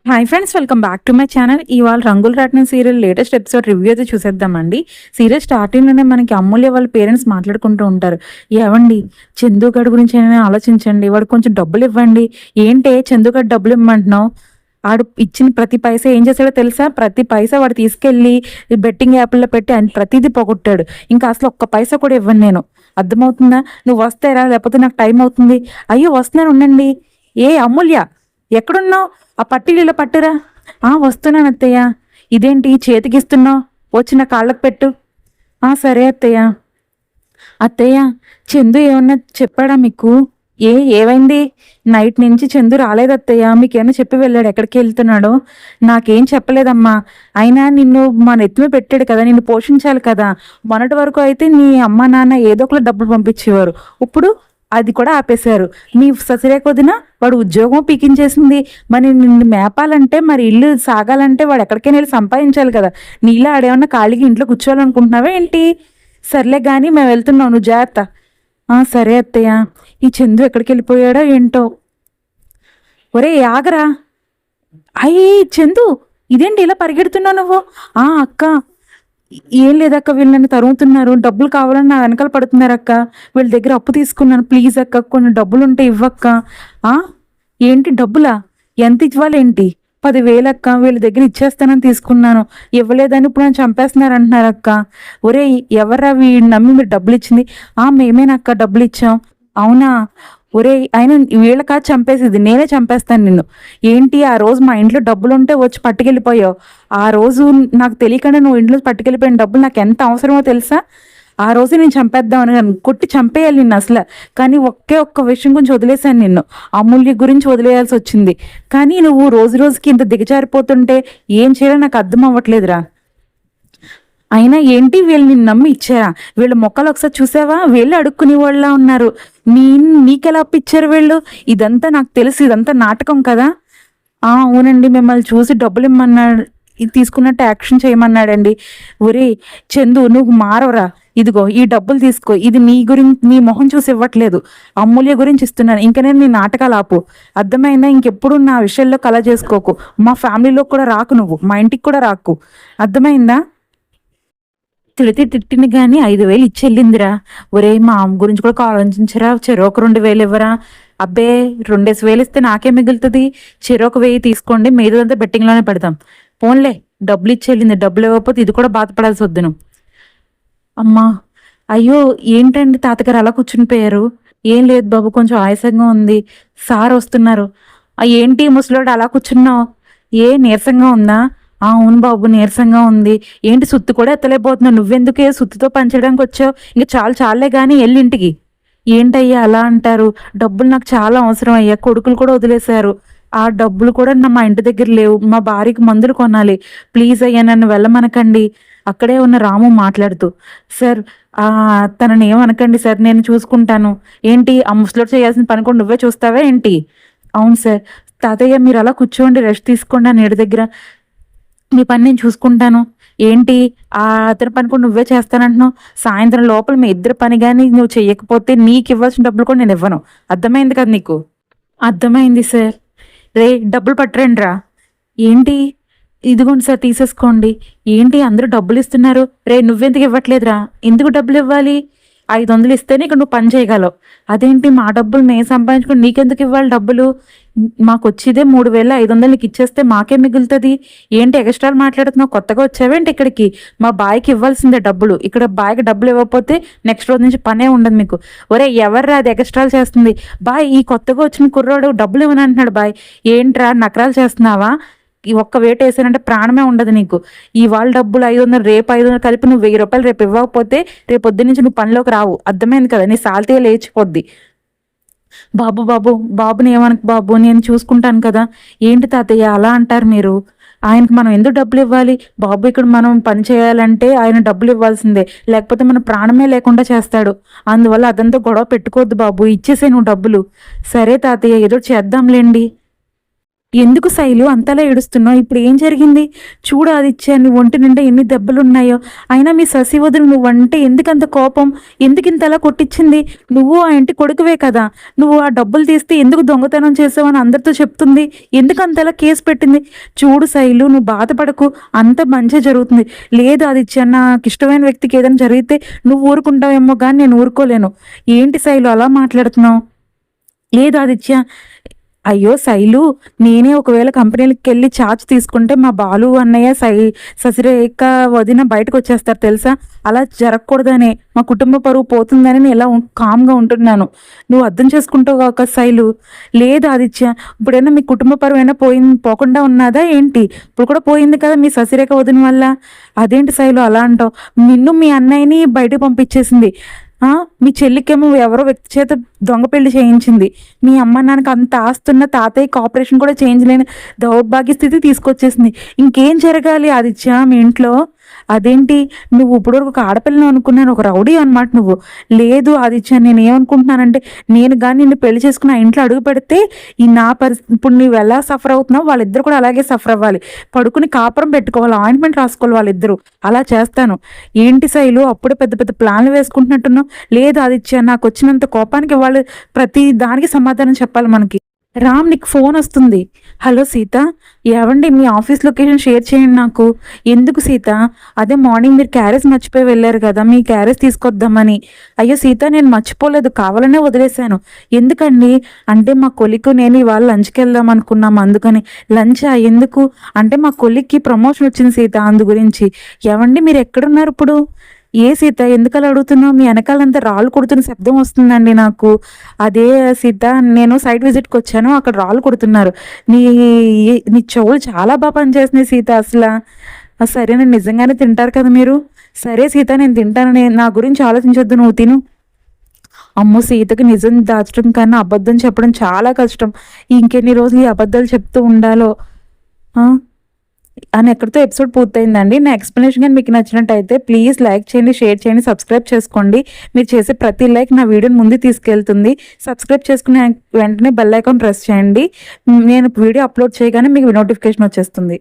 Hi friends, welcome back to my channel. ఇవాళ రంగుల రాట్నం సీరియల్ లేటెస్ట్ ఎపిసోడ్ రివ్యూ అయితే చూసేద్దామండి. సీరియల్ స్టార్టింగ్లోనే మనకి అమూల్య వాళ్ళ పేరెంట్స్ మాట్లాడుకుంటూ ఉంటారు. ఏవండి, చందుగడ్ గురించి అయినా ఆలోచించండి, వాడు కొంచెం డబ్బులు ఇవ్వండి. ఏంటే చందుగడ్ డబ్బులు ఇమ్మంటున్నావు? ఆడు ఇచ్చిన ప్రతి పైసా ఏం చేశాడో తెలుసా? ప్రతి పైసా వాడు తీసుకెళ్ళి బెట్టింగ్ యాప్లో పెట్టి ఆయన ప్రతిదీ పోగొట్టాడు. ఇంకా అసలు ఒక్క పైసా కూడా ఇవ్వను నేను. అర్థమవుతుందా? నువ్వు వస్తారా, లేకపోతే నాకు టైం అవుతుంది. అయ్యో వస్తున్నాను, ఉండండి. ఏ అమూల్య, ఎక్కడున్నావు? ఆ పట్టీలు పట్టురా. వస్తున్నాను అత్తయ్య. ఇదేంటి చేతికిస్తున్నావు? వచ్చి నా కాళ్ళకు పెట్టు. సరే అత్తయ్య. అత్తయ్య, చందు ఏమన్నా చెప్పాడా మీకు? ఏమైంది? నైట్ నుంచి చందు రాలేదు అత్తయ్య. మీకేమన్నా చెప్పి వెళ్ళాడు ఎక్కడికి వెళ్తున్నాడో? నాకేం చెప్పలేదమ్మా. అయినా నిన్ను మా నెత్తిమే పెట్టాడు కదా, నిన్ను పోషించాలి కదా. మొన్నటి వరకు అయితే నీ అమ్మ నాన్న ఏదో ఒకటి డబ్బులు పంపించేవారు. ఇప్పుడు అది కూడా ఆపేశారు. నీ ససిరేక వదిన వాడు ఉద్యోగం పీకించేసింది. మరి నిన్ను మేపాలంటే, మరి ఇల్లు సాగాలంటే వాడు ఎక్కడికైనా వెళ్ళి సంపాదించాలి కదా. నీలా ఆడేమన్నా ఖాళీగా ఇంట్లో కూర్చోవాలనుకుంటున్నావా ఏంటి? సర్లే కానీ మేము వెళ్తున్నావు, నువ్వు జాగ్రత్త. సరే అత్తయ్య. ఈ చందు ఎక్కడికి వెళ్ళిపోయాడో ఏంటో. ఒరే ఆగరా. అయ్యి చందు, ఇదేంటి ఇలా పరిగెడుతున్నావు నువ్వు? అక్క, ఏం లేదక్క, వీళ్ళు నన్ను తరుగుతున్నారు. డబ్బులు కావాలని నా వెనకాల పడుతున్నారు అక్క. వీళ్ళ దగ్గర అప్పు తీసుకున్నాను, ప్లీజ్ అక్క, కొన్ని డబ్బులు ఉంటే ఇవ్వక్క. ఏంటి డబ్బులా? ఎంత ఇవ్వాలేంటి? 10,000 అక్క. వీళ్ళ దగ్గర ఇచ్చేస్తానని తీసుకున్నాను, ఇవ్వలేదని ఇప్పుడు నన్ను చంపేస్తున్నారు అంటున్నారు అక్క. ఒరే ఎవర్రా వీడు నమ్మి మీరు డబ్బులు ఇచ్చింది? మేమేనక్క డబ్బులు ఇచ్చాం. అవునా? ఒరే ఆయన వీళ్ళకా చంపేసేది? నేనే చంపేస్తాను నిన్ను. ఏంటి ఆ రోజు మా ఇంట్లో డబ్బులు ఉంటే వచ్చి పట్టుకెళ్ళిపోయావు? ఆ రోజు నాకు తెలియకుండా నువ్వు ఇంట్లో పట్టుకెళ్ళిపోయిన డబ్బులు నాకు ఎంత అవసరమో తెలుసా? ఆ రోజు నేను చంపేద్దామని కొట్టి చంపేయాలి నిన్ను అసలు. కానీ ఒక్క విషయం గురించి వదిలేశాను నిన్ను. అమూల్య గురించి వదిలేయాల్సి వచ్చింది. కానీ నువ్వు రోజు రోజుకి ఇంత దిగజారిపోతుంటే ఏం చేయాలో నాకు అర్థం అవ్వట్లేదురా. అయినా ఏంటి, వీళ్ళు నిన్ను నమ్మి ఇచ్చారా? వీళ్ళ మొక్కలు ఒకసారి చూసావా? వీళ్ళు అడుక్కునే వాళ్ళ ఉన్నారు. నీకెలా అప్పిచ్చారు వీళ్ళు? ఇదంతా నాకు తెలుసు, ఇదంతా నాటకం కదా. అవునండి, మిమ్మల్ని చూసి డబ్బులు ఇమ్మన్నాడు, ఇది తీసుకున్నట్టు యాక్షన్ చేయమన్నాడండి. ఒరే చందు, నువ్వు మారవరా. ఇదిగో ఈ డబ్బులు తీసుకో. ఇది నీ గురించి, నీ మొహం చూసి ఇవ్వట్లేదు, అమూల్య గురించి ఇస్తున్నాను. ఇంకా నేను నీ నాటకాలు ఆపు, అర్థమైందా? ఇంకెప్పుడు నా విషయంలో కల చేసుకోకు. మా ఫ్యామిలీలో కూడా రాకు, నువ్వు మా ఇంటికి కూడా రాకు, అర్థమైందా? తిట్టింది కానీ 5,000 ఇచ్చెళ్ళిందిరా. ఒరే మా అమ్మ గురించి కూడా ఆలోచించరా. చెరొక 2,000 ఇవ్వరా. అబ్బే 2,000 ఇస్తే నాకే మిగులుతుంది. చెరొక 1,000 తీసుకోండి, మీదంతా బెట్టింగ్లోనే పెడతాం. పోన్లే, డబ్బులు ఇచ్చెళ్ళింది, డబ్బులు ఇవ్వకపోతే ఇది కూడా బాధపడాల్సి వద్దును. అమ్మా, అయ్యో ఏంటండి తాతగారు అలా కూర్చుని పోయారు? ఏం లేదు బాబు, కొంచెం ఆయాసంగా ఉంది. సార్ వస్తున్నారు. ఏంటి ముసలోడు అలా కూర్చున్నావు? నీరసంగా ఉందా? అవును బాబు, నీరసంగా ఉంది. ఏంటి సుత్తు కూడా ఎత్తలేకపోతున్నావు? నువ్వెందుకే సుత్తుతో పనిచేయడానికి వచ్చావు? ఇంక చాలే కానీ వెళ్ళి ఇంటికి. ఏంటయ్యా అలా అంటారు? డబ్బులు నాకు చాలా అవసరం అయ్యా. కొడుకులు కూడా వదిలేశారు. ఆ డబ్బులు కూడా మా ఇంటి దగ్గర లేవు. మా భార్యకి మందులు కొనాలి. ప్లీజ్ అయ్యా నన్ను వెళ్ళమనకండి. అక్కడే ఉన్న రాము మాట్లాడుతూ, సార్ తనని ఏమనకండి సార్, నేను చూసుకుంటాను. ఏంటి ఆ ముసలోడు చేయాల్సిన పని కూడా నువ్వే చూస్తావా ఏంటి? అవును సార్. తాతయ్య మీరు అలా కూర్చోండి, రెస్ట్ తీసుకోండి ఆ నీడ దగ్గర. మీ పని నేను చూసుకుంటాను. ఏంటి అతని పని కూడా నువ్వే చేస్తానంటున్నావు? సాయంత్రం లోపల మీ ఇద్దరు పని కానీ నువ్వు చెయ్యకపోతే నీకు ఇవ్వాల్సిన డబ్బులు కూడా నేను ఇవ్వను. అర్థమైంది కదా నీకు? అర్థమైంది సార్. డబ్బులు పట్టరండి రా. ఏంటి? ఇదిగోండి సార్, తీసేసుకోండి. ఏంటి అందరూ డబ్బులు ఇస్తున్నారు? నువ్వెందుకు ఇవ్వట్లేదురా? ఎందుకు డబ్బులు ఇవ్వాలి? 500 ఇస్తేనే ఇక్కడ నువ్వు పని చేయగలవు. అదేంటి మా డబ్బులు మేము సంపాదించుకుని నీకెందుకు ఇవ్వాలి డబ్బులు? మాకు వచ్చేదే 3,500 నీకు ఇచ్చేస్తే మాకే మిగులుతుంది. ఏంటి ఎక్స్ట్రాలు మాట్లాడుతున్నావు? కొత్తగా వచ్చావేంటి ఇక్కడికి? మా బాయ్కి ఇవ్వాల్సిందే డబ్బులు. ఇక్కడ బాయ్కి డబ్బులు ఇవ్వకపోతే నెక్స్ట్ రోజు నుంచి పనే ఉండదు మీకు. ఎవర్రా అది ఎక్స్ట్రాలు చేస్తుంది? బాయ్, ఈ కొత్తగా వచ్చిన కుర్రోడు డబ్బులు ఇవ్వని అంటున్నాడు. బాయ్ ఏంట్రా నకరాలు చేస్తున్నావా? ఈ ఒక్క వేట వేసానంటే ప్రాణమే ఉండదు నీకు. ఇవాళ డబ్బులు 500, రేపు 500 కలిపి నువ్వు 1,000 రూపాయలు రేపు ఇవ్వకపోతే రేపు పొద్దున్న నుంచి నువ్వు పనిలోకి రావు. అర్థమైంది కదా? నీ సాల్తీ లేచిపోద్ది. బాబుని ఏమనకు బాబు, నేను చూసుకుంటాను కదా. ఏంటి తాతయ్య అలా అంటారు మీరు? ఆయనకు మనం ఎందుకు డబ్బులు ఇవ్వాలి? బాబు ఇక్కడ మనం పని చేయాలంటే ఆయన డబ్బులు ఇవ్వాల్సిందే, లేకపోతే మన ప్రాణమే లేకుండా చేస్తాడు. అందువల్ల అదంతా గొడవ పెట్టుకోవద్దు బాబు, ఇచ్చేసే నువ్వు డబ్బులు. సరే తాతయ్య, ఏదో చేద్దాంలేండి. ఎందుకు శైలు అంతలా ఏడుస్తున్నావు? ఇప్పుడు ఏం జరిగింది? చూడు ఆదిత్య, నీ ఒంటి నిండా ఎన్ని దెబ్బలున్నాయో. అయినా మీ శశి వదిన నువ్వంటే ఎందుకంత కోపం? ఎందుకు ఇంతలా కొట్టించింది? నువ్వు ఆ ఇంటి కొడుకువే కదా. నువ్వు ఆ డబ్బులు తీస్తే ఎందుకు దొంగతనం చేసావని అందరితో చెప్తుంది. ఎందుకు అంతలా కేసు పెట్టింది? చూడు శైలు, నువ్వు బాధపడకు, అంత మంచిగా జరుగుతుంది. లేదు ఆదిత్య, నాకు ఇష్టమైన వ్యక్తికి ఏదైనా జరిగితే నువ్వు ఊరుకుంటావేమో కానీ నేను ఊరుకోలేను. ఏంటి శైలు అలా మాట్లాడుతున్నావు? లేదు ఆదిత్య. అయ్యో శైలు, నేనే ఒకవేళ కంపెనీలకి వెళ్ళి ఛార్జ్ తీసుకుంటే మా బాలు అన్నయ్య శశిరేఖ వదిన బయటకు వచ్చేస్తారు తెలుసా. అలా జరగకూడదనే, మా కుటుంబ పరువు పోతుందని నేను ఇలా కామ్గా ఉంటున్నాను. నువ్వు అర్థం చేసుకుంటావు కాక శైలు. లేదు ఆదిత్య, ఇప్పుడైనా మీ కుటుంబ పరువు అయినా పోకుండా ఉన్నదా ఏంటి? ఇప్పుడు కూడా పోయింది కదా మీ శశిరేఖ వదిన వల్ల. అదేంటి శైలు అలా అంటావు? నిన్ను మీ అన్నయ్యని బయటకు పంపించేసింది. మీ చెల్లికేమో ఎవరో వ్యక్తి చేత దొంగ పెళ్లి చేయించింది. మీ అమ్మ నాన్నకి అంత ఆస్తున్న తాతయ్యకి ఆపరేషన్ కూడా చేయించలేని దౌర్భాగ్య స్థితి తీసుకొచ్చేసింది. ఇంకేం జరగాలి ఆదిత్య మీ ఇంట్లో? అదేంటి, నువ్వు ఇప్పుడు ఒక ఆడపిల్లను అనుకున్నాను, ఒక రౌడీ అనమాట నువ్వు. లేదు ఆదిత్య, నేను ఏమనుకుంటున్నానంటే, నేను కానీ నిన్ను పెళ్లి చేసుకుని ఆ ఇంట్లో అడుగు పెడితే ఈ నా పరిస్థితి, ఇప్పుడు నువ్వు ఎలా సఫర్ అవుతున్నావు వాళ్ళిద్దరు కూడా అలాగే సఫర్ అవ్వాలి. పడుకుని కాపురం పెట్టుకోవాలి, ఆయింట్మెంట్ రాసుకోవాలి వాళ్ళిద్దరూ. అలా చేస్తాను. ఏంటి శైలు అప్పుడే పెద్ద పెద్ద ప్లాన్లు వేసుకుంటున్నట్టున్నావు? లేదు ఆదిత్య, నాకు వచ్చినంత కోపానికి వాళ్ళు ప్రతి దానికి సమాధానం చెప్పాలి మనకి. రామ్, నీకు ఫోన్ వస్తుంది. హలో సీత, ఏవండి మీ ఆఫీస్ లొకేషన్ షేర్ చేయండి నాకు. ఎందుకు సీత? అదే మార్నింగ్ మీరు క్యారేజ్ మర్చిపోయి వెళ్ళారు కదా, మీ క్యారేజ్ తీసుకొద్దామని. అయ్యో సీత, నేను మర్చిపోలేదు, కావాలనే వదిలేశాను. ఎందుకండి అంటే, మా కొలిక్కు నేను ఇవాళ లంచ్కి వెళ్దాం అనుకున్నాం, అందుకని. లంచా? ఎందుకు అంటే మా కొలిక్కి ప్రమోషన్ వచ్చింది సీత, అందు గురించి. ఏవండి మీరు ఎక్కడున్నారు ఇప్పుడు? ఏ సీత, ఎందుకలా అడుగుతున్నావు? మీ వెనకాలంతా రాళ్ళు కొడుతున్న శబ్దం వస్తుందండి నాకు. అదే సీత, నేను సైట్ విజిట్కి వచ్చాను, అక్కడ రాళ్ళు కొడుతున్నారు. నీ నీ చెవులు చాలా బాగా పనిచేస్తున్నాయి సీత అసలు. సరే, నేను నిజంగానే తింటారు కదా మీరు? సరే సీత, నేను తింటాను, నా గురించి ఆలోచించొద్దు, నువ్వు తిను. అమ్మో, సీతకి నిజం దాచడం కన్నా అబద్ధం చెప్పడం చాలా కష్టం. ఇంకెన్ని రోజులు ఈ అబద్ధాలు చెప్తూ ఉండాలో అని. ఎక్కడితో ఎపిసోడ్ పూర్తయిందండి. నా ఎక్స్ప్లెనేషన్ కానీ మీకు నచ్చినట్టయితే ప్లీజ్ లైక్ చేయండి, షేర్ చేయండి, సబ్స్క్రైబ్ చేసుకోండి. మీరు చేసే ప్రతి లైక్ నా వీడియోని ముందు తీసుకెళ్తుంది. సబ్స్క్రైబ్ చేసుకునే వెంటనే బెల్ ఐకాన్ ప్రెస్ చేయండి. నేను వీడియో అప్లోడ్ చేయగానే మీకు నోటిఫికేషన్ వచ్చేస్తుంది.